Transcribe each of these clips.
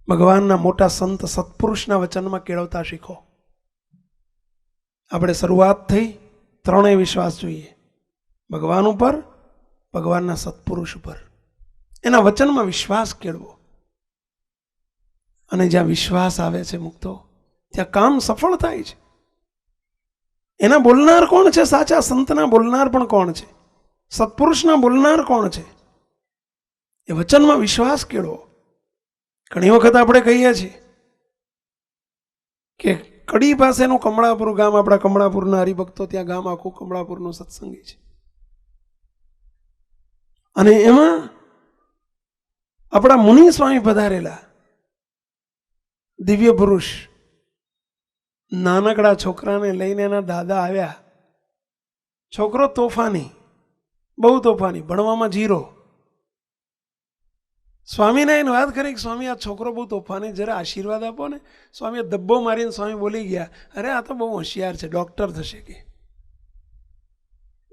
ભગવાનના મોટા સંત સત્પુરુષના વચનમાં કેળવતા શીખો. આપણે શરૂઆત થઈ, ત્રણેય વિશ્વાસ જોઈએ: ભગવાન ઉપર, ભગવાનના સત્પુરુષ ઉપર, એના વચનમાં વિશ્વાસ કેળવો. અને જ્યાં વિશ્વાસ આવે છે મુક્તો, ત્યાં કામ સફળ થાય છે. એના બોલનાર કોણ છે? સાચા સંતના બોલનાર પણ કોણ છે? સત્પુરુષના બોલનાર કોણ છે? એ વચનમાં વિશ્વાસ કેળવો. ઘણી વખત આપણે કહીએ છીએ કે કડી પાસેનું કમળાપુર ગામ, આપણા કમળાપુરના હરિભક્તો, ત્યાં ગામ આખું કમળાપુરનું સત્સંગી છે. અને એમાં આપણા મુનિ સ્વામી પધારેલા, દિવ્ય પુરુષ, નાનકડા છોકરાને લઈને એના દાદા આવ્યા. છોકરો તોફાની, બહુ તોફાની, ભણવામાં 0. સ્વામીને એને વાત કરી કે સ્વામી, આ છોકરો બહુ તોફાની, જરા આશીર્વાદ આપો ને. સ્વામીએ ધબ્બો મારીને સ્વામી બોલી ગયા, અરે આ તો બહુ હોશિયાર છે, ડૉક્ટર થશે. કે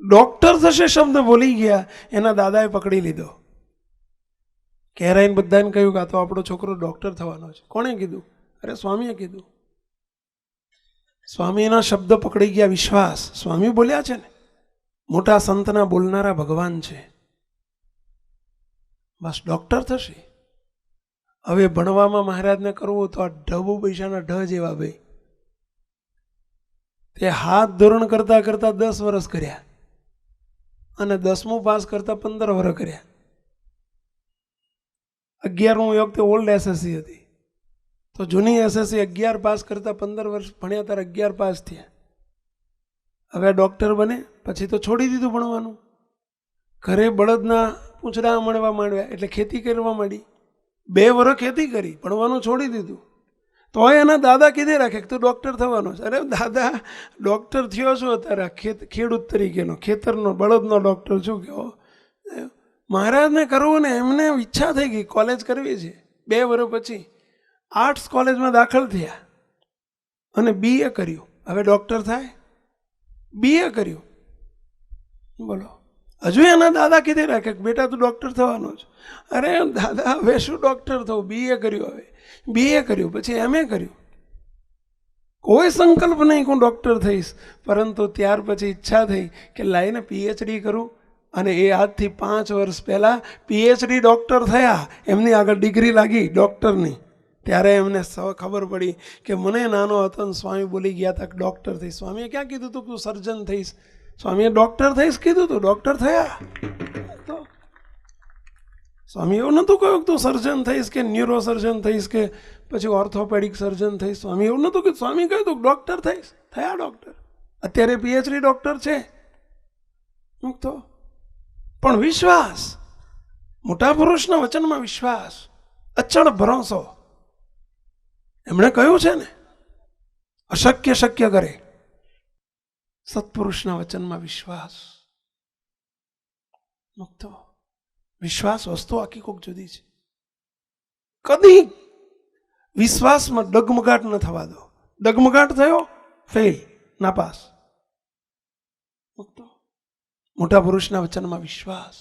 ડૉક્ટર થશે શબ્દ બોલી ગયા. એના દાદાએ પકડી લીધો. કહેરાઈને બધાને કહ્યું કે આ તો આપણો છોકરો ડૉક્ટર થવાનો છે. કોણે કીધું? અરે સ્વામીએ કીધું. સ્વામીના શબ્દ પકડી ગયા, વિશ્વાસ. સ્વામી બોલ્યા છે ને, મોટા સંતના બોલનારા ભગવાન છે, બસ ડૉક્ટર થશે. હવે ભણવામાં મહારાજને કરવું તો આ ઢબુ પૈસાના ઢ જેવા ભાઈ, તે હાથ ધોરણ કરતા કરતા 10 વર્ષ કર્યા અને 10મું પાસ કરતા 15 વર્ષ કર્યા. 11મું વખતે ઓલ્ડ એસએસસી હતી, તો જૂની એસએસસી 11 પાસ કરતા 15 વર્ષ ભણ્યા, ત્યારે 11 પાસ થયા. હવે ડૉક્ટર બને પછી તો છોડી દીધું ભણવાનું. ઘરે બળદના પૂંછડા મળવા માંડ્યા એટલે ખેતી કરવા માંડી. 2 વર્ષ ખેતી કરી, ભણવાનું છોડી દીધું. તો એના દાદા કીધે રાખે કે તું ડૉક્ટર થવાનો છે. અરે દાદા, ડૉક્ટર થયો છું અત્યારે ખેડૂત તરીકેનો, ખેતરનો, બળદનો ડૉક્ટર છું. કેવો મહારાજને કરવું ને, એમને ઈચ્છા થઈ ગઈ, કોલેજ કરવી છે. 2 વર્ષ પછી આર્ટ્સ કોલેજમાં દાખલ થયા અને BA કર્યું. હવે ડૉક્ટર થાય? BA કર્યું. બોલો, હજુ એના દાદા કીધે રાખે કે બેટા તું ડૉક્ટર થવાનો છે. અરે દાદા, હવે શું ડૉક્ટર થવું? BA કર્યું. હવે BA કર્યું, પછી MA કર્યું. કોઈ સંકલ્પ નહીં કે હું ડૉક્ટર થઈશ, પરંતુ ત્યાર પછી ઈચ્છા થઈ કે લાઈને PhD કરું. અને એ આજથી 5 વર્ષ પહેલાં PhD ડૉક્ટર થયા. એમની આગળ ડિગ્રી લાગી ડૉક્ટરની. ત્યારે એમને ખબર પડી કે મને નાનો હતો ને સ્વામી બોલી ગયા હતા કે ડૉક્ટર થઈશ. સ્વામીએ ક્યાં કીધું તું તું સર્જન થઈશ? સ્વામીએ ડૉક્ટર થઈશ કીધું તું, ડૉક્ટર થયા. તો સ્વામી એવું નહોતું કહ્યું કે તું સર્જન થઈશ કે ન્યુરો સર્જન થઈશ કે પછી ઓર્થોપેડિક સર્જન થઈશ. સ્વામી એવું નહોતું કીધું. સ્વામી કહ્યું તું ડૉક્ટર થઈશ, થયા ડૉક્ટર. અત્યારે PhD ડૉક્ટર છે. તો પણ વિશ્વાસ, મોટા પુરુષના વચનમાં વિશ્વાસ, અચળ ભરોસો. એમણે કહ્યું છે ને, અશક્ય શક્ય કરે. સત્પુરુષના વચનમાં વિશ્વાસ. મુક્તો વિશ્વાસ વસ્તુ આખી કોક જુદી છે. કદી વિશ્વાસમાં ડગમગાટ ન થવા દો. ડગમગાટ થયો, ફેલ, નાપાસ. મુક્તો મોટા પુરુષના વચનમાં વિશ્વાસ.